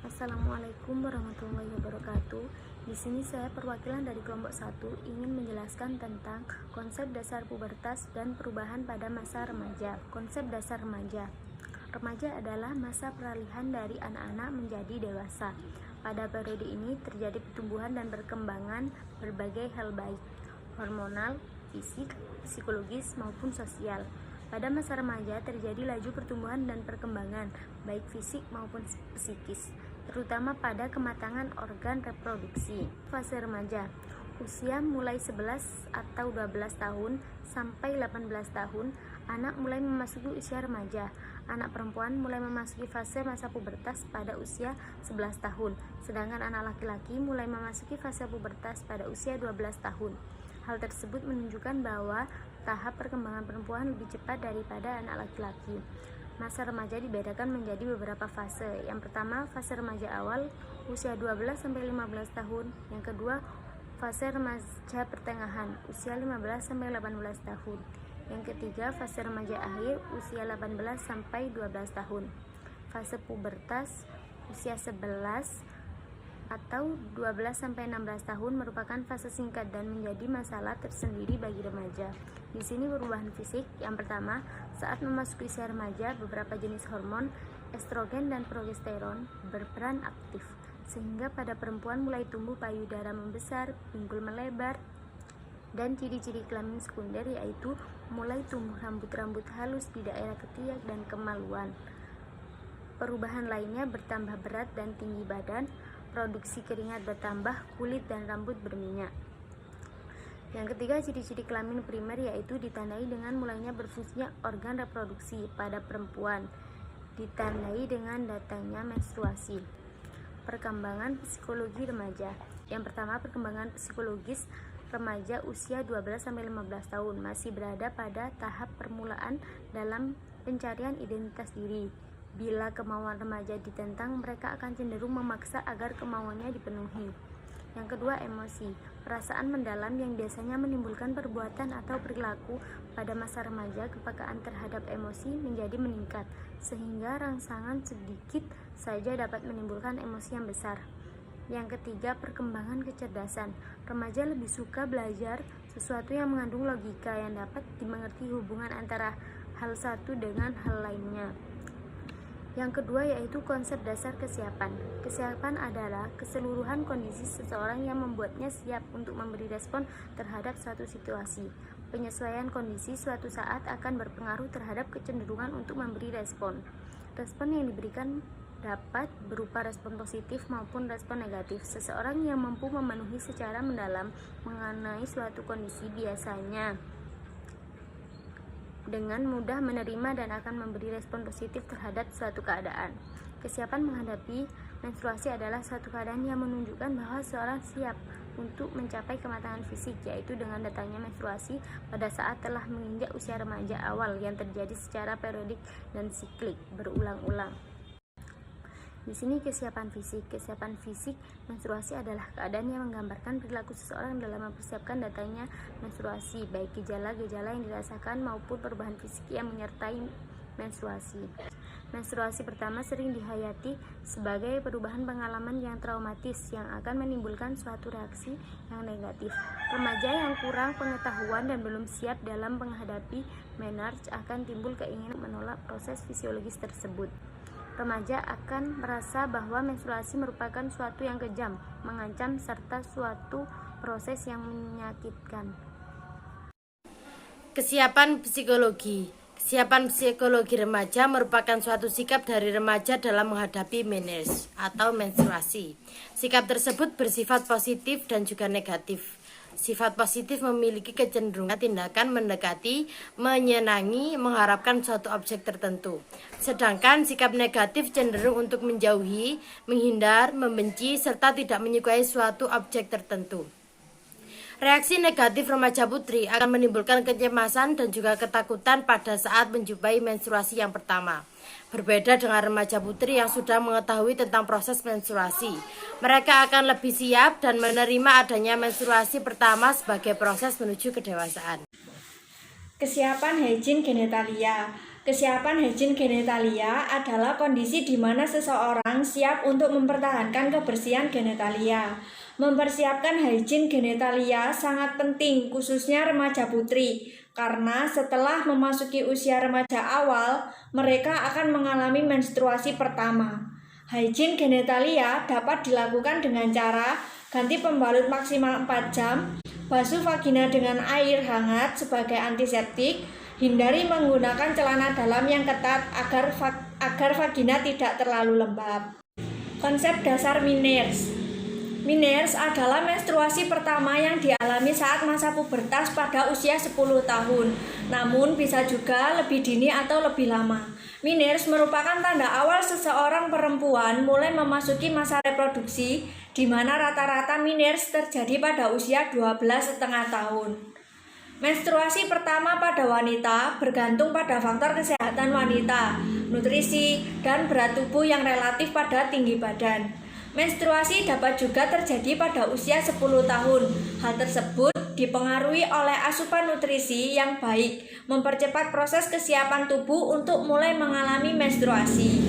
Assalamualaikum warahmatullahi wabarakatuh. Di sini saya perwakilan dari kelompok 1 ingin menjelaskan tentang konsep dasar pubertas dan perubahan pada masa remaja. Konsep dasar remaja. Remaja adalah masa peralihan dari anak-anak menjadi dewasa. Pada periode ini terjadi pertumbuhan dan perkembangan berbagai hal baik hormonal, fisik, psikologis maupun sosial. Pada masa remaja terjadi laju pertumbuhan dan perkembangan baik fisik maupun psikis, terutama pada kematangan organ reproduksi. Fase remaja, usia mulai 11 atau 12 tahun sampai 18 tahun, anak mulai memasuki usia remaja. Anak perempuan mulai memasuki fase masa pubertas pada usia 11 tahun, sedangkan anak laki-laki mulai memasuki fase pubertas pada usia 12 tahun. Hal tersebut menunjukkan bahwa tahap perkembangan perempuan lebih cepat daripada anak laki-laki. Masa remaja dibedakan menjadi beberapa fase. Yang pertama, fase remaja awal, usia 12 sampai 15 tahun. Yang kedua, fase remaja pertengahan, usia 15 sampai 18 tahun. Yang ketiga, fase remaja akhir, usia 18 sampai 12 tahun. Fase pubertas, usia 11 atau 12 sampai 16 tahun merupakan fase singkat dan menjadi masalah tersendiri bagi remaja. Di sini perubahan fisik. Yang pertama, saat memasuki usia remaja, beberapa jenis hormon estrogen dan progesteron berperan aktif, sehingga pada perempuan mulai tumbuh payudara membesar, pinggul melebar, dan ciri-ciri kelamin sekunder yaitu mulai tumbuh rambut-rambut halus di daerah ketiak dan kemaluan. Perubahan lainnya bertambah berat dan tinggi badan, produksi keringat bertambah, kulit dan rambut berminyak. Yang ketiga, ciri-ciri kelamin primer yaitu ditandai dengan mulainya berfungsinya organ reproduksi pada perempuan, ditandai dengan datangnya menstruasi. Perkembangan psikologi remaja. Yang pertama, perkembangan psikologis remaja usia 12-15 tahun masih berada pada tahap permulaan dalam pencarian identitas diri. Bila kemauan remaja ditentang, mereka akan cenderung memaksa agar kemauannya dipenuhi. Yang kedua, emosi. Perasaan mendalam yang biasanya menimbulkan perbuatan atau perilaku pada masa remaja, kepekaan terhadap emosi menjadi meningkat, sehingga rangsangan sedikit saja dapat menimbulkan emosi yang besar. Yang ketiga, perkembangan kecerdasan. Remaja lebih suka belajar sesuatu yang mengandung logika yang dapat dimengerti hubungan antara hal satu dengan hal lainnya. Yang kedua yaitu konsep dasar kesiapan. Kesiapan adalah keseluruhan kondisi seseorang yang membuatnya siap untuk memberi respon terhadap suatu situasi. Penyesuaian kondisi suatu saat akan berpengaruh terhadap kecenderungan untuk memberi respon. Respon yang diberikan dapat berupa respon positif maupun respon negatif. Seseorang yang mampu memenuhi secara mendalam mengenai suatu kondisi biasanya dengan mudah menerima dan akan memberi respon positif terhadap suatu keadaan. Kesiapan menghadapi menstruasi adalah suatu keadaan yang menunjukkan bahwa seorang siap untuk mencapai kematangan fisik, yaitu dengan datangnya menstruasi pada saat telah menginjak usia remaja awal yang terjadi secara periodik dan siklik berulang-ulang. Di sini kesiapan fisik. Kesiapan fisik menstruasi adalah keadaan yang menggambarkan perilaku seseorang dalam mempersiapkan datangnya menstruasi, baik gejala-gejala yang dirasakan maupun perubahan fisik yang menyertai menstruasi. Menstruasi pertama sering dihayati sebagai perubahan pengalaman yang traumatis yang akan menimbulkan suatu reaksi yang negatif. Remaja yang kurang pengetahuan dan belum siap dalam menghadapi menarche akan timbul keinginan menolak proses fisiologis tersebut. Remaja akan merasa bahwa menstruasi merupakan suatu yang kejam, mengancam, serta suatu proses yang menyakitkan. Kesiapan psikologi. Kesiapan psikologi remaja merupakan suatu sikap dari remaja dalam menghadapi menarche atau menstruasi. Sikap tersebut bersifat positif dan juga negatif. Sifat positif memiliki kecenderungan tindakan mendekati, menyenangi, mengharapkan suatu objek tertentu. Sedangkan sikap negatif cenderung untuk menjauhi, menghindar, membenci, serta tidak menyukai suatu objek tertentu. Reaksi negatif remaja putri akan menimbulkan kecemasan dan juga ketakutan pada saat menjumpai menstruasi yang pertama. Berbeda dengan remaja putri yang sudah mengetahui tentang proses menstruasi, mereka akan lebih siap dan menerima adanya menstruasi pertama sebagai proses menuju kedewasaan. Kesiapan hygiene genitalia. Kesiapan higien genitalia adalah kondisi di mana seseorang siap untuk mempertahankan kebersihan genitalia. Mempersiapkan higien genitalia sangat penting, khususnya remaja putri, karena setelah memasuki usia remaja awal, mereka akan mengalami menstruasi pertama. Higien genitalia dapat dilakukan dengan cara ganti pembalut maksimal 4 jam, basuh vagina dengan air hangat sebagai antiseptik, hindari menggunakan celana dalam yang ketat agar vagina tidak terlalu lembab. Konsep dasar Meniere's. Meniere's adalah menstruasi pertama yang dialami saat masa pubertas pada usia 10 tahun, namun bisa juga lebih dini atau lebih lama. Meniere's merupakan tanda awal seseorang perempuan mulai memasuki masa reproduksi, di mana rata-rata Meniere's terjadi pada usia 12,5 tahun. Menstruasi pertama pada wanita bergantung pada faktor kesehatan wanita, nutrisi, dan berat tubuh yang relatif pada tinggi badan. Menstruasi dapat juga terjadi pada usia 10 tahun. Hal tersebut dipengaruhi oleh asupan nutrisi yang baik, mempercepat proses kesiapan tubuh untuk mulai mengalami menstruasi.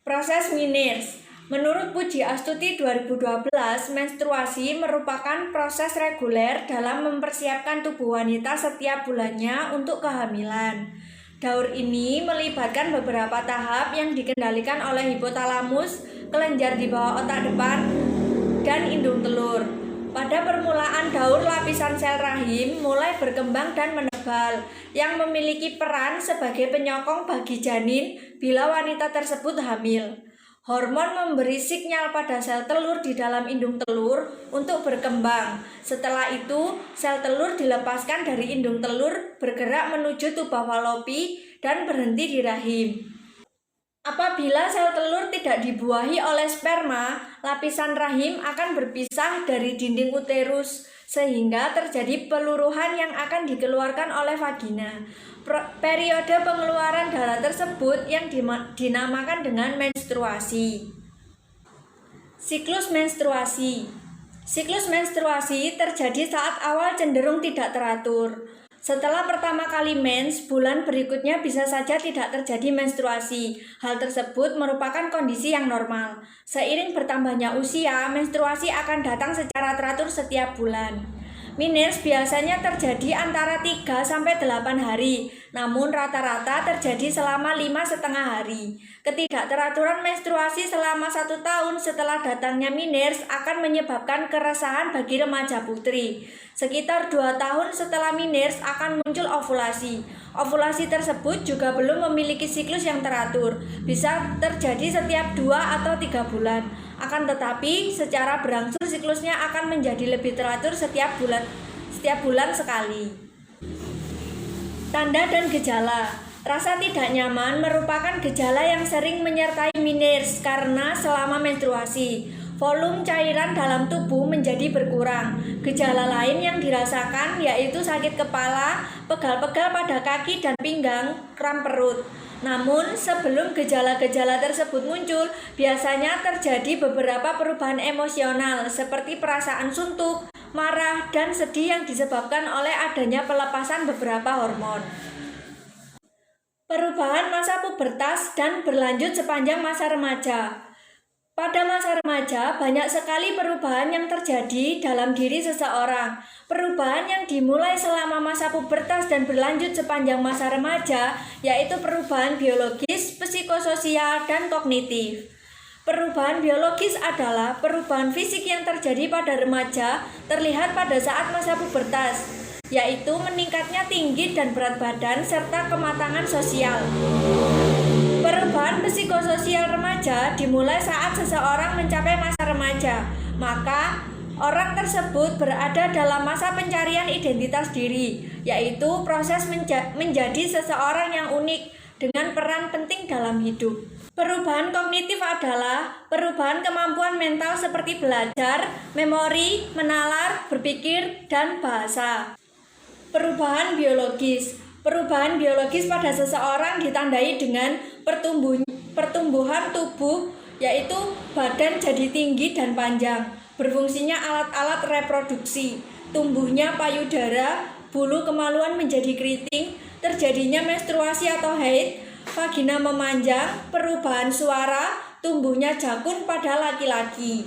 Proses Meniere's. Menurut Puji Astuti 2012, menstruasi merupakan proses reguler dalam mempersiapkan tubuh wanita setiap bulannya untuk kehamilan. Daur ini melibatkan beberapa tahap yang dikendalikan oleh hipotalamus, kelenjar di bawah otak depan, dan indung telur. Pada permulaan daur, lapisan sel rahim mulai berkembang dan menebal, yang memiliki peran sebagai penyokong bagi janin bila wanita tersebut hamil. Hormon memberi sinyal pada sel telur di dalam indung telur untuk berkembang. Setelah itu, sel telur dilepaskan dari indung telur, bergerak menuju tuba falopi, dan berhenti di rahim. Apabila sel telur tidak dibuahi oleh sperma, lapisan rahim akan berpisah dari dinding uterus, sehingga terjadi peluruhan yang akan dikeluarkan oleh vagina. Periode pengeluaran darah tersebut yang dinamakan dengan menstruasi. Siklus menstruasi. Siklus menstruasi terjadi saat awal cenderung tidak teratur. Setelah pertama kali mens, bulan berikutnya bisa saja tidak terjadi menstruasi. Hal tersebut merupakan kondisi yang normal. Seiring bertambahnya usia, menstruasi akan datang secara teratur setiap bulan. Meniere's biasanya terjadi antara 3-8 hari, namun rata-rata terjadi selama 5,5 hari. Ketidakteraturan menstruasi selama 1 tahun setelah datangnya Meniere's akan menyebabkan keresahan bagi remaja putri. Sekitar 2 tahun setelah Meniere's akan muncul ovulasi. Ovulasi tersebut juga belum memiliki siklus yang teratur, bisa terjadi setiap 2 atau 3 bulan. Akan tetapi, secara berangsur siklusnya akan menjadi lebih teratur setiap bulan sekali. Tanda dan gejala. Rasa tidak nyaman merupakan gejala yang sering menyertai Meniere's karena selama menstruasi, volume cairan dalam tubuh menjadi berkurang. Gejala lain yang dirasakan yaitu sakit kepala, pegal-pegal pada kaki dan pinggang, kram perut. Namun, sebelum gejala-gejala tersebut muncul, biasanya terjadi beberapa perubahan emosional seperti perasaan suntuk, marah, dan sedih yang disebabkan oleh adanya pelepasan beberapa hormon. Perubahan masa pubertas dan berlanjut sepanjang masa remaja. Pada masa remaja, banyak sekali perubahan yang terjadi dalam diri seseorang. Perubahan yang dimulai selama masa pubertas dan berlanjut sepanjang masa remaja, yaitu perubahan biologis, psikososial, dan kognitif. Perubahan biologis adalah perubahan fisik yang terjadi pada remaja terlihat pada saat masa pubertas, yaitu meningkatnya tinggi dan berat badan serta kematangan sosial. Perubahan psikososial remaja dimulai saat seseorang mencapai masa remaja, maka orang tersebut berada dalam masa pencarian identitas diri, yaitu proses menjadi seseorang yang unik dengan peran penting dalam hidup. Perubahan kognitif adalah perubahan kemampuan mental seperti belajar, memori, menalar, berpikir, dan bahasa. Perubahan biologis. Perubahan biologis pada seseorang ditandai dengan pertumbuhan tubuh, yaitu badan jadi tinggi dan panjang, berfungsinya alat-alat reproduksi, tumbuhnya payudara, bulu kemaluan menjadi keriting, terjadinya menstruasi atau haid, vagina memanjang, perubahan suara, tumbuhnya jakun pada laki-laki.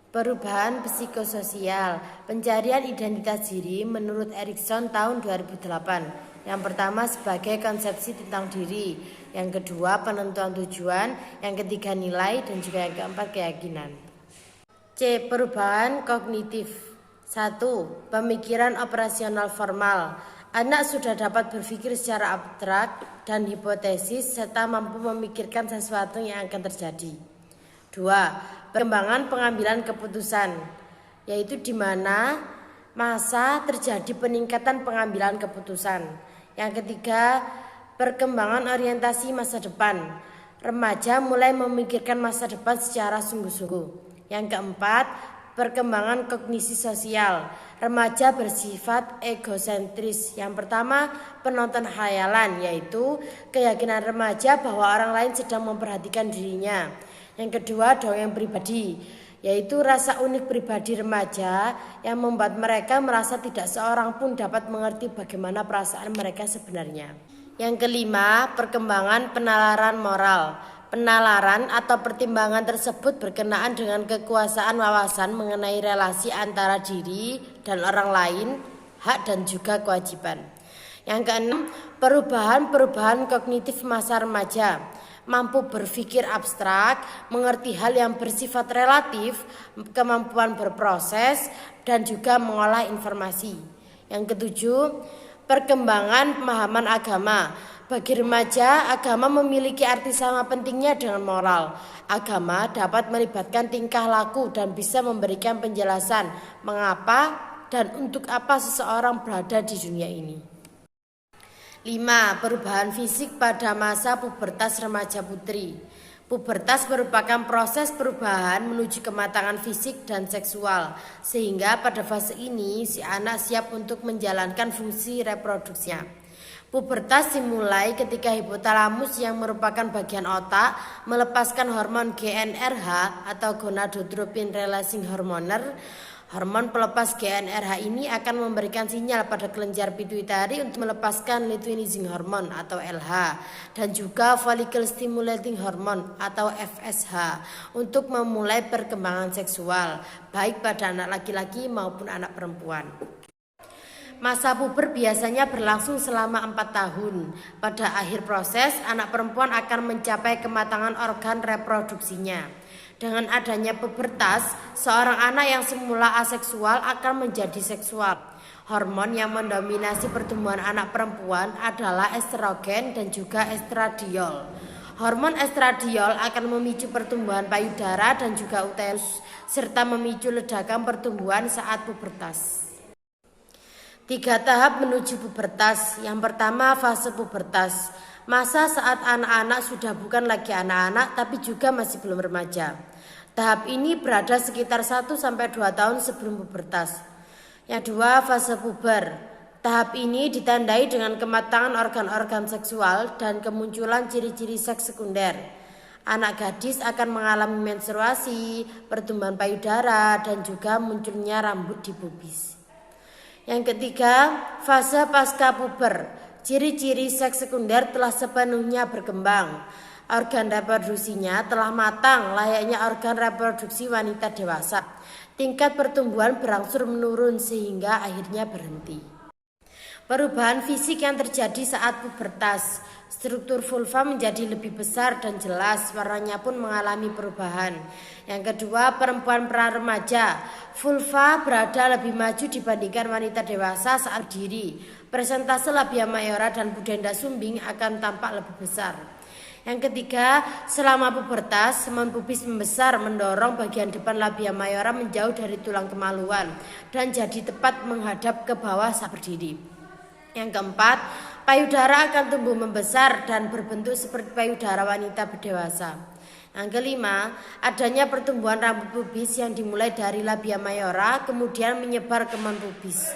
Perubahan psikososial, pencarian identitas diri menurut Erikson tahun 2008. Yang pertama sebagai konsepsi tentang diri, yang kedua penentuan tujuan, yang ketiga nilai, dan juga yang keempat keyakinan. C. Perubahan kognitif. 1. Pemikiran operasional formal. Anak sudah dapat berpikir secara abstrak dan hipotesis serta mampu memikirkan sesuatu yang akan terjadi. 2. Perkembangan pengambilan keputusan, yaitu di mana masa terjadi peningkatan pengambilan keputusan. Yang ketiga, perkembangan orientasi masa depan. Remaja mulai memikirkan masa depan secara sungguh-sungguh. Yang keempat, perkembangan kognisi sosial. Remaja bersifat egosentris. Yang pertama, penonton khayalan, yaitu keyakinan remaja bahwa orang lain sedang memperhatikan dirinya. Yang kedua, dongeng pribadi, yaitu rasa unik pribadi remaja yang membuat mereka merasa tidak seorang pun dapat mengerti bagaimana perasaan mereka sebenarnya. Yang kelima, perkembangan penalaran moral. Penalaran atau pertimbangan tersebut berkenaan dengan kekuasaan wawasan mengenai relasi antara diri dan orang lain, hak dan juga kewajiban. Yang keenam, perubahan kognitif masa remaja. Mampu berpikir abstrak, mengerti hal yang bersifat relatif, kemampuan berproses, dan juga mengolah informasi. Yang ketujuh, perkembangan pemahaman agama. Bagi remaja, agama memiliki arti sama pentingnya dengan moral. Agama dapat melibatkan tingkah laku dan bisa memberikan penjelasan mengapa dan untuk apa seseorang berada di dunia ini. 5. Perubahan fisik pada masa pubertas remaja putri. Pubertas merupakan proses perubahan menuju kematangan fisik dan seksual, sehingga pada fase ini si anak siap untuk menjalankan fungsi reproduksinya. Pubertas dimulai ketika hipotalamus yang merupakan bagian otak melepaskan hormon GnRH atau gonadotropin releasing hormone. Hormon pelepas GnRH ini akan memberikan sinyal pada kelenjar pituitari untuk melepaskan luteinizing hormone atau LH dan juga follicle stimulating hormone atau FSH untuk memulai perkembangan seksual baik pada anak laki-laki maupun anak perempuan. Masa puber biasanya berlangsung selama 4 tahun. Pada akhir proses, anak perempuan akan mencapai kematangan organ reproduksinya. Dengan adanya pubertas, seorang anak yang semula aseksual akan menjadi seksual. Hormon yang mendominasi pertumbuhan anak perempuan adalah estrogen dan juga estradiol. Hormon estradiol akan memicu pertumbuhan payudara dan juga uterus, serta memicu ledakan pertumbuhan saat pubertas. 3 tahap menuju pubertas. Yang pertama, fase pubertas. Masa saat anak-anak sudah bukan lagi anak-anak tapi juga masih belum remaja. Tahap ini berada sekitar 1-2 tahun sebelum pubertas. Yang dua, fase puber. Tahap ini ditandai dengan kematangan organ-organ seksual dan kemunculan ciri-ciri seks sekunder. Anak gadis akan mengalami menstruasi, pertumbuhan payudara, dan juga munculnya rambut di pubis. Yang ketiga, fase pasca puber. Ciri-ciri seks sekunder telah sepenuhnya berkembang. Organ reproduksinya telah matang layaknya organ reproduksi wanita dewasa. Tingkat pertumbuhan berangsur menurun sehingga akhirnya berhenti. Perubahan fisik yang terjadi saat pubertas. Struktur vulva menjadi lebih besar dan jelas, warnanya pun mengalami perubahan. Yang kedua, perempuan pra-remaja. Vulva berada lebih maju dibandingkan wanita dewasa saat berdiri. Persentase labia mayora dan pudenda sumbing akan tampak lebih besar. Yang ketiga, selama pubertas, semen pubis membesar mendorong bagian depan labia mayora menjauh dari tulang kemaluan dan jadi tepat menghadap ke bawah saat berdiri. Yang keempat, payudara akan tumbuh membesar dan berbentuk seperti payudara wanita berdewasa. Yang kelima, adanya pertumbuhan rambut pubis yang dimulai dari labia mayora kemudian menyebar ke men pubis.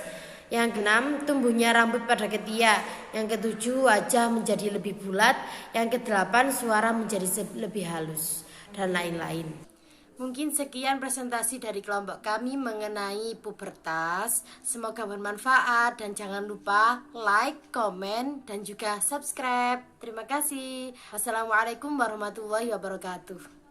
Yang keenam, tumbuhnya rambut pada ketiak. Yang ketujuh, wajah menjadi lebih bulat. Yang kedelapan, suara menjadi lebih halus, dan lain-lain. Mungkin sekian presentasi dari kelompok kami mengenai pubertas. Semoga bermanfaat dan jangan lupa like, komen, dan juga subscribe. Terima kasih. Wassalamualaikum warahmatullahi wabarakatuh.